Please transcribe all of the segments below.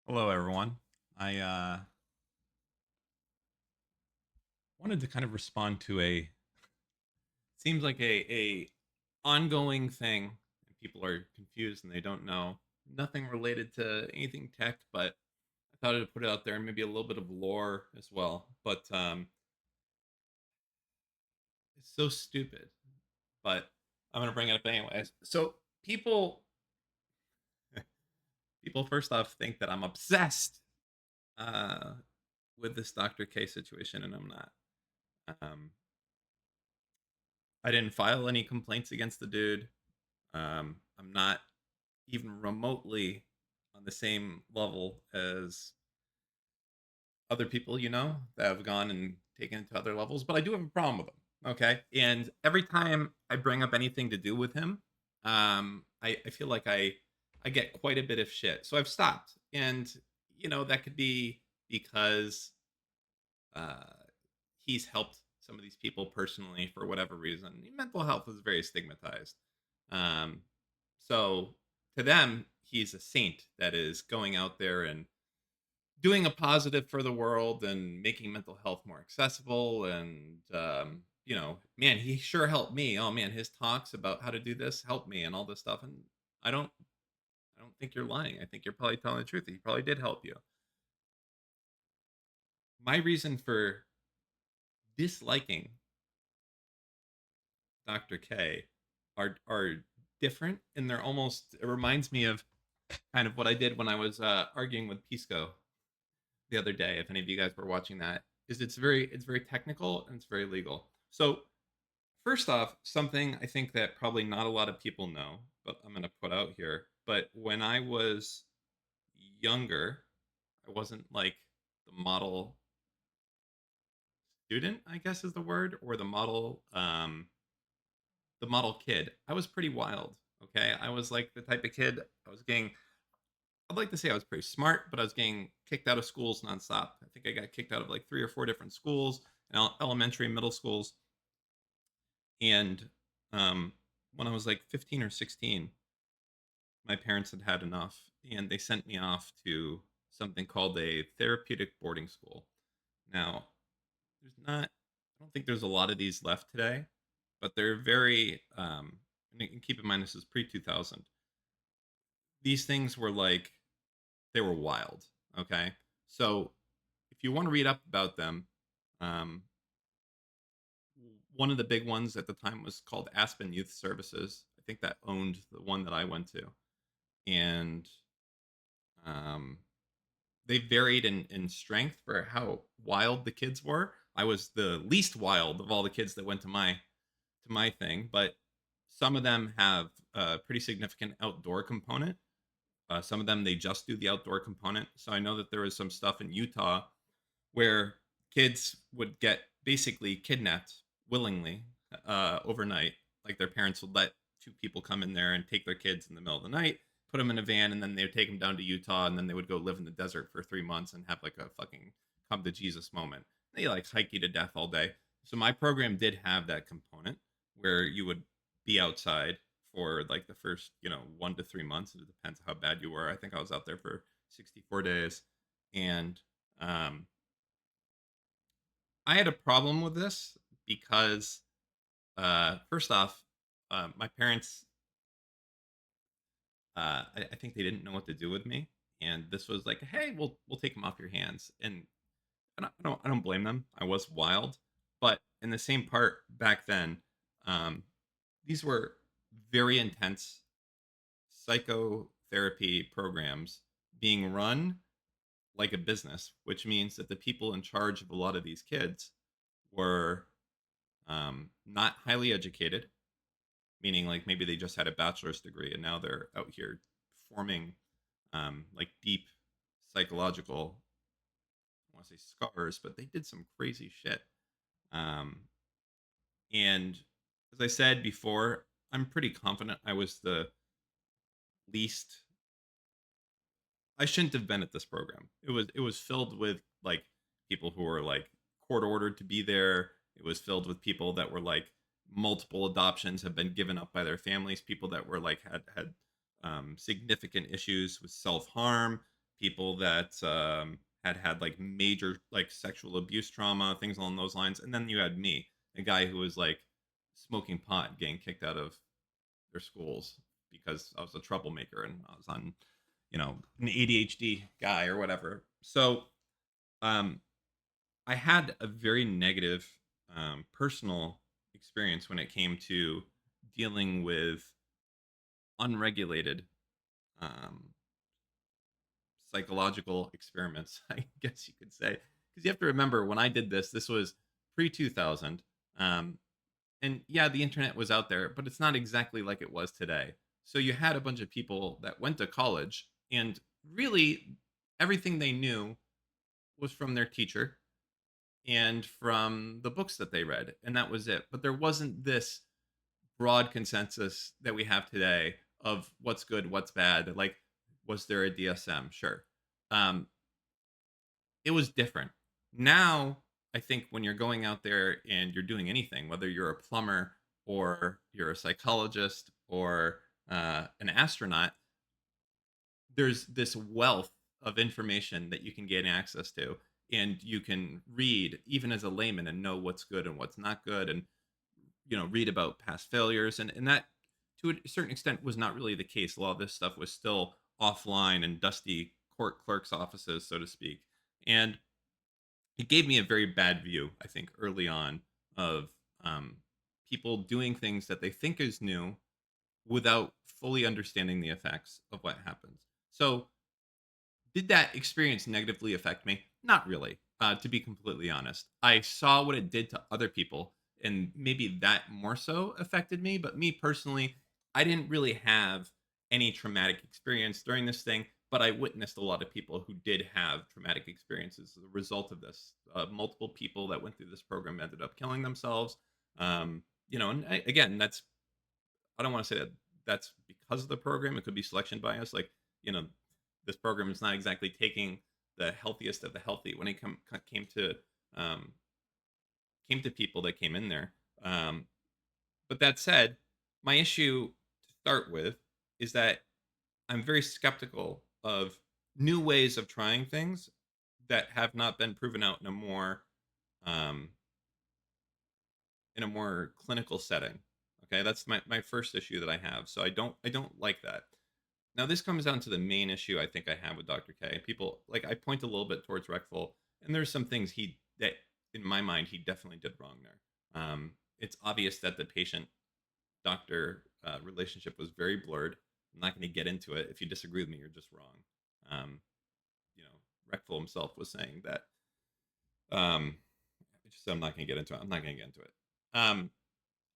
Hello, everyone. I wanted to kind of respond to a seems like a ongoing thing, and people are confused and they don't know nothing related to anything tech, but I thought I'd put it out there and maybe a little bit of lore as well. But it's so stupid, but I'm gonna bring it up anyways. So people first off think that I'm obsessed uh, with this Dr. K situation, and I'm not. Um, I didn't file any complaints against the dude. I'm not even remotely on the same level as other people, that have gone and taken it to other levels, but I do have a problem with him. Okay. And every time I bring up anything to do with him, I feel like I get quite a bit of shit. So I've stopped. And, that could be because uh, he's helped some of these people personally for whatever reason. Mental health is very stigmatized. Um, so to them, he's a saint that is going out there and doing a positive for the world and making mental health more accessible. And man, he sure helped me. Oh man, his talks about how to do this helped me and all this stuff. And I don't, I don't think you're lying. I think you're probably telling the truth. He probably did help you. My reason for disliking Dr. K are different, and they're almost. It reminds me of kind of what I did when I was arguing with Pisco the other day. If any of you guys were watching that, is it's very technical and it's very legal. So first off, something I think that probably not a lot of people know, but I'm going to put out here. But when I was younger, I wasn't like the model student, I guess is the word, or the model kid. I was pretty wild. Okay, I was like the type of kid. I was getting. I'd like to say I was pretty smart, but I was getting kicked out of schools nonstop. I think I got kicked out of like 3 or 4 different schools, elementary, middle schools, and um, when I was like 15 or 16, my parents had had enough, and they sent me off to something called a therapeutic boarding school. Now, there's not. I don't think there's a lot of these left today, but they're very. And keep in mind this is pre 2000. These things were like they were wild. Okay, so if you want to read up about them, um, one of the big ones at the time was called Aspen Youth Services. I think that owned the one that I went to, and um, they varied in strength for how wild the kids were. I was the least wild of all the kids that went to my thing, but some of them have a pretty significant outdoor component. Some of them they just do the outdoor component. So I know that there was some stuff in Utah where kids would get basically kidnapped willingly overnight. Like their parents would let two people come in there and take their kids in the middle of the night, put them in a van, and then they would take them down to Utah, and then they would go live in the desert for 3 months and have like a fucking come to Jesus moment. They like hike you to death all day. So my program did have that component where you would be outside for like the first 1 to 3 months. It depends how bad you were. I think I was out there for 64 days, and um, I had a problem with this because, first off, my parents, I think they didn't know what to do with me, and this was like, hey, we'll take them off your hands, and I don't blame them. I was wild, but in the same part back then, um, these were very intense psychotherapy programs being run like a business, which means that the people in charge of a lot of these kids were not highly educated, meaning like maybe they just had a bachelor's degree and now they're out here forming like deep psychological, I want to say scars, but they did some crazy shit. Um, and as I said before, I'm pretty confident I was the least. I shouldn't have been at this program. It was filled with like people who were like court ordered to be there. It was filled with people that were like multiple adoptions have been given up by their families. People that were like had significant issues with self harm. people that had had like major like sexual abuse trauma, things along those lines. And then you had me, a guy who was like smoking pot, getting kicked out of their schools because I was a troublemaker and I was on, an ADHD guy or whatever. So um, I had a very negative personal experience when it came to dealing with unregulated um, psychological experiments, I guess you could say. Because you have to remember, when I did this was pre 2000. Um, and yeah, the internet was out there, but it's not exactly like it was today. So you had a bunch of people that went to college, and really everything they knew was from their teacher and from the books that they read, and that was it. But there wasn't this broad consensus that we have today of what's good, what's bad. Like, was there a DSM? Sure. Um, it was different. Now, I think when you're going out there and you're doing anything, whether you're a plumber or you're a psychologist or an astronaut, there's this wealth of information that you can gain access to, and you can read even as a layman and know what's good and what's not good, and read about past failures, and that to a certain extent was not really the case. A lot of this stuff was still offline and dusty court clerks offices, so to speak. And it gave me a very bad view, I think, early on, of um, people doing things that they think is new without fully understanding the effects of what happens. So did that experience negatively affect me? Not really, to be completely honest. I saw what it did to other people, and maybe that more so affected me. But me personally, I didn't really have any traumatic experience during this thing, but I witnessed a lot of people who did have traumatic experiences as a result of this. Multiple people that went through this program ended up killing themselves. And again, I don't want to say that that's because of the program. It could be selection bias. Like, you know, this program is not exactly taking the healthiest of the healthy when it um, came to people that came in there. Um, but that said, my issue to start with is that I'm very skeptical of new ways of trying things that have not been proven out um, in a more clinical setting. Okay, that's my first issue that I have. So I don't like that. Now, this comes down to the main issue I think I have with Dr. K. People like I point a little bit towards Reckful, and there's some things that in my mind he definitely did wrong there. It's obvious that the patient doctor relationship was very blurred. I'm not going to get into it. If you disagree with me, you're just wrong. Um, Reckful himself was saying that. Um, I'm not going to get into it. I'm not going to get into it.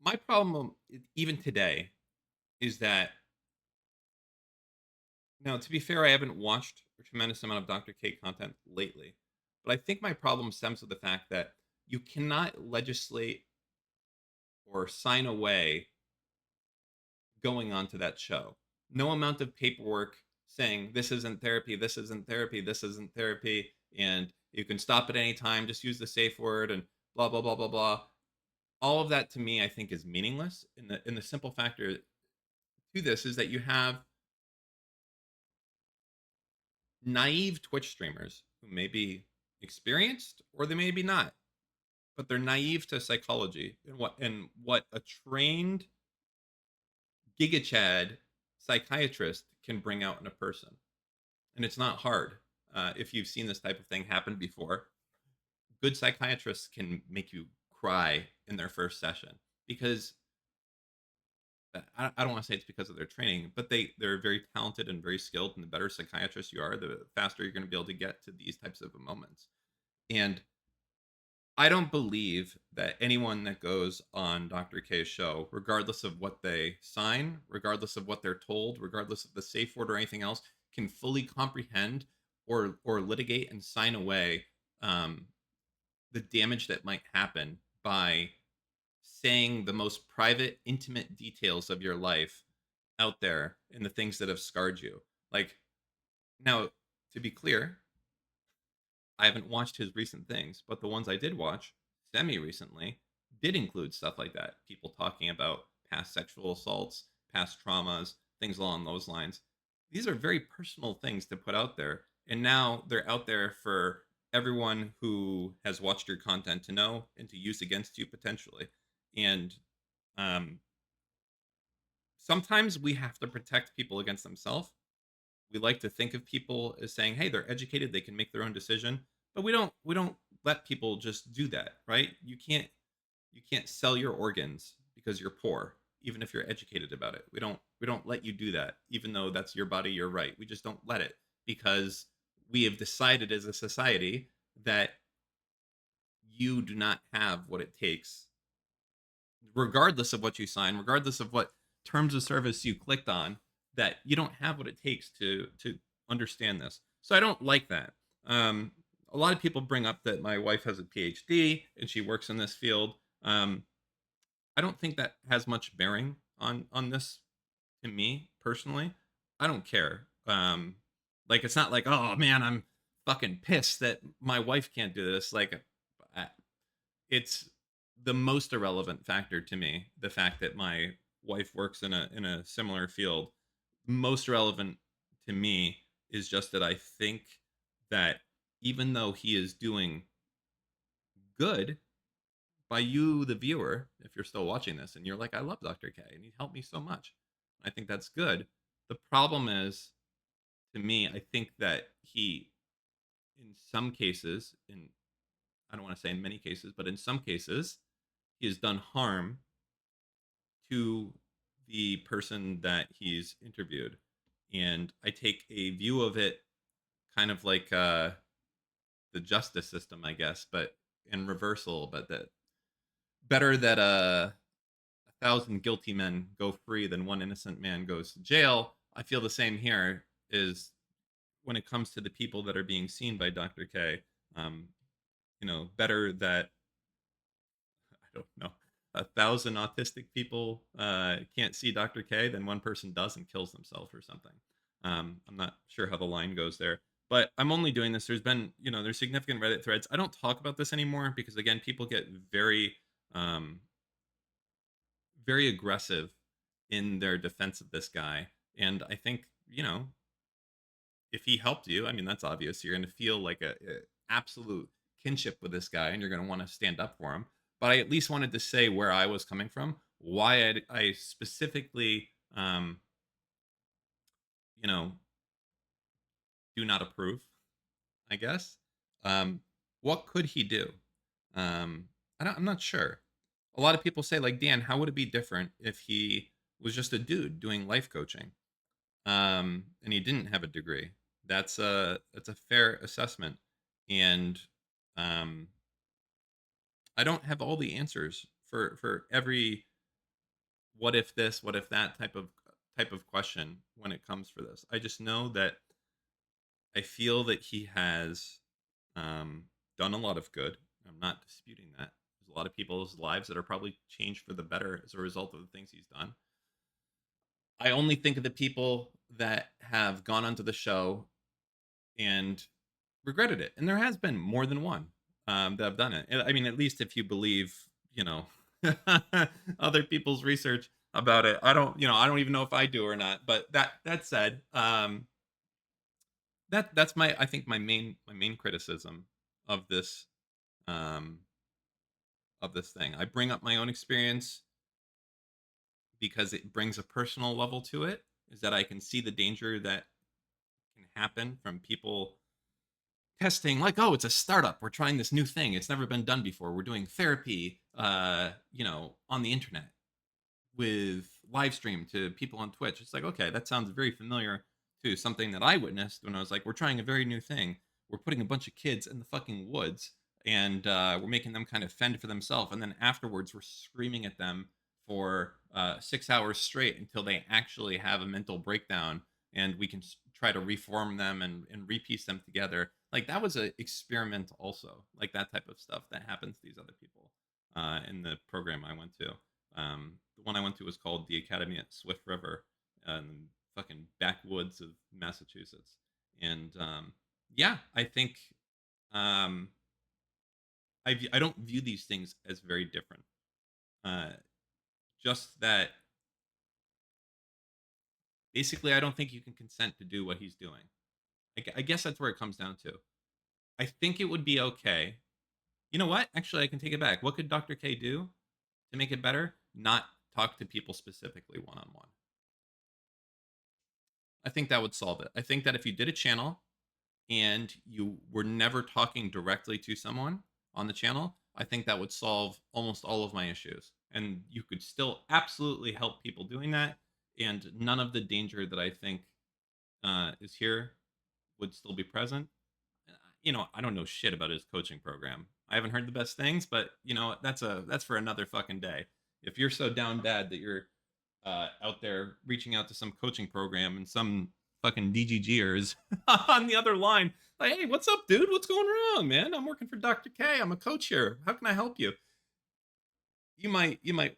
My problem, even today, is that now, to be fair, I haven't watched a tremendous amount of Dr. K content lately, but I think my problem stems with the fact that you cannot legislate or sign away going on to that show. No amount of paperwork saying this isn't therapy, this isn't therapy, this isn't therapy, and you can stop at any time, just use the safe word and blah blah blah blah blah. All of that to me I think is meaningless. In the simple factor to this is that you have naive Twitch streamers who may be experienced or they may be not, but they're naive to psychology and what a trained Giga Chad psychiatrist can bring out in a person. And it's not hard. If you've seen this type of thing happen before, good psychiatrists can make you cry in their first session because I don't want to say it's because of their training, but they're very talented and very skilled. And the better psychiatrist you are, the faster you're going to be able to get to these types of moments. And I don't believe that anyone that goes on Dr. K's show, regardless of what they sign, regardless of what they're told, regardless of the safe word or anything else, can fully comprehend or litigate and sign away um, the damage that might happen by saying the most private, intimate details of your life out there and the things that have scarred you. Like, now, to be clear, I haven't watched his recent things, but the ones I did watch semi recently did include stuff like that. People talking about past sexual assaults, past traumas, things along those lines. These are very personal things to put out there. and now they're out there for everyone who has watched your content to know and to use against you potentially. And um, sometimes we have to protect people against themselves. We like to think of people as saying, "Hey, they're educated, they can make their own decision," but we don't let people just do that, right? You can't sell your organs because you're poor, even if you're educated about it. We don't let you do that, even though that's your body, your right. We just don't let it because we have decided as a society that you do not have what it takes, regardless of what you sign, regardless of what terms of service you clicked on, that you don't have what it takes to understand this. So I don't like that. Um, a lot of people bring up that my wife has a PhD and she works in this field. I don't think that has much bearing on this to me personally. I don't care. Like it's not like, oh man, I'm fucking pissed that my wife can't do this. Like, I, it's the most irrelevant factor to me. The fact that my wife works in a similar field, most relevant to me is just that I think that even though he is doing good by you, the viewer, if you're still watching this and you're like, I love Dr. K and he helped me so much. I think that's good. The problem is, to me, I think that he, in some cases, I don't want to say in many cases, but in some cases, he has done harm to the person that he's interviewed. And I take a view of it kind of like the justice system, I guess, but in reversal, but that better that 1,000 guilty men go free than one innocent man goes to jail. I feel the same here is when it comes to the people that are being seen by Dr. K. Um, better that I don't know 1,000 autistic people can't see Dr. K than one person does and kills themselves or something. I'm not sure how the line goes there, but I'm only doing this. There's significant Reddit threads. I don't talk about this anymore because again, people get um, very aggressive in their defense of this guy. And I think, if he helped you, I mean, that's obvious. You're going to feel like a absolute kinship with this guy and you're going to want to stand up for him. But I at least wanted to say where I was coming from, why I specifically, you know, do not approve, I guess. Um, what could he do? I'm not sure. A lot of people say, like, Dan, how would it be different if he was just a dude doing life coaching? And he didn't have a degree. That's a fair assessment, and um, I don't have all the answers for every what if this, what if that type of question when it comes for this. I just know that I feel that he has done a lot of good. I'm not disputing that. There's a lot of people's lives that are probably changed for the better as a result of the things he's done. I only think of the people that have gone onto the show and regretted it. And there has been more than one that have done it. I mean, at least if you believe, you know, other people's research about it. I don't even know if I do or not. But that said, that's I think my main criticism of this um, of this thing. I bring up my own experience because it brings a personal level to it. Is that I can see the danger that can happen from people testing like, oh, it's a startup, we're trying this new thing, it's never been done before, we're doing therapy on the internet with live stream to people on Twitch. It's like, okay, that sounds very familiar to something that I witnessed when I was like, we're trying a very new thing, we're putting a bunch of kids in the fucking woods and we're making them kind of fend for themselves, and then afterwards we're screaming at them for 6 hours straight until they actually have a mental breakdown, and we can try to reform them and repiece them together. Like that was an experiment also, like that type of stuff that happens to these other people in the program I went to. The one I went to was called the Academy at Swift River, in fucking backwoods of Massachusetts. And yeah, I think um, I don't view these things as very different. Uh, just that basically, I don't think you can consent to do what he's doing. I guess that's where it comes down to. I think it would be okay. You know what? Actually, I can take it back. What could Dr. K do to make it better? Not talk to people specifically one on one. I think that would solve it. I think that if you did a channel and you were never talking directly to someone on the channel, I think that would solve almost all of my issues. And you could still absolutely help people doing that. And none of the danger that I think is here would still be present. I don't know shit about his coaching program. I haven't heard the best things, but that's for another fucking day. If you're so down bad that you're out there reaching out to some coaching program and some fucking DGGers on the other line, like, hey, what's up, dude? What's going wrong, man? I'm working for Dr. K. I'm a coach here. How can I help you? You might, you might,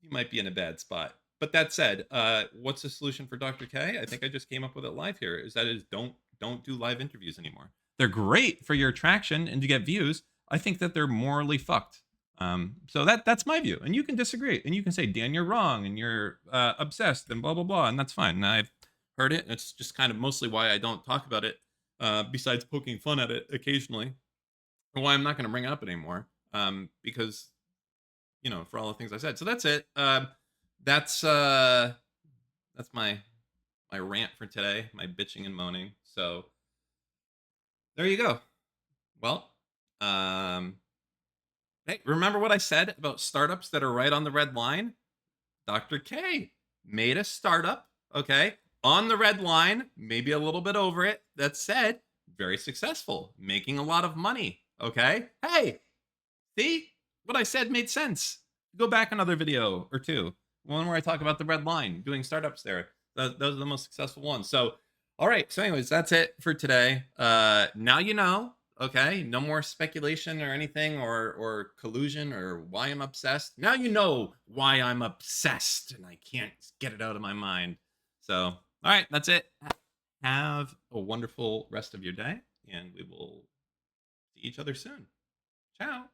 you might be in a bad spot. But that said, what's the solution for Dr. K? I think I just came up with it live here. Is don't do live interviews anymore. They're great for your attraction and to get views. I think that they're morally fucked. So that's my view, and you can disagree, and you can say, Dan, you're wrong, and you're obsessed, and blah blah blah, and that's fine. And I've heard it. And it's just kind of mostly why I don't talk about it, besides poking fun at it occasionally, or why I'm not going to bring it up anymore. Because for all the things I said. So that's it. That's my rant for today. My bitching and moaning. So there you go. Well, hey, remember what I said about startups that are right on the red line? Dr. K made a startup, okay, on the red line, maybe a little bit over it. That said, very successful, making a lot of money, okay? Hey, see? What I said made sense. Go back another video or two, one where I talk about the red line, doing startups there. Those are the most successful ones. So, all right. So, anyways, that's it for today. Now you know. Okay, no more speculation or anything, or collusion, or why I'm obsessed. Now you know why I'm obsessed, and I can't get it out of my mind. So, all right, that's it. Have a wonderful rest of your day, and we will see each other soon. Ciao.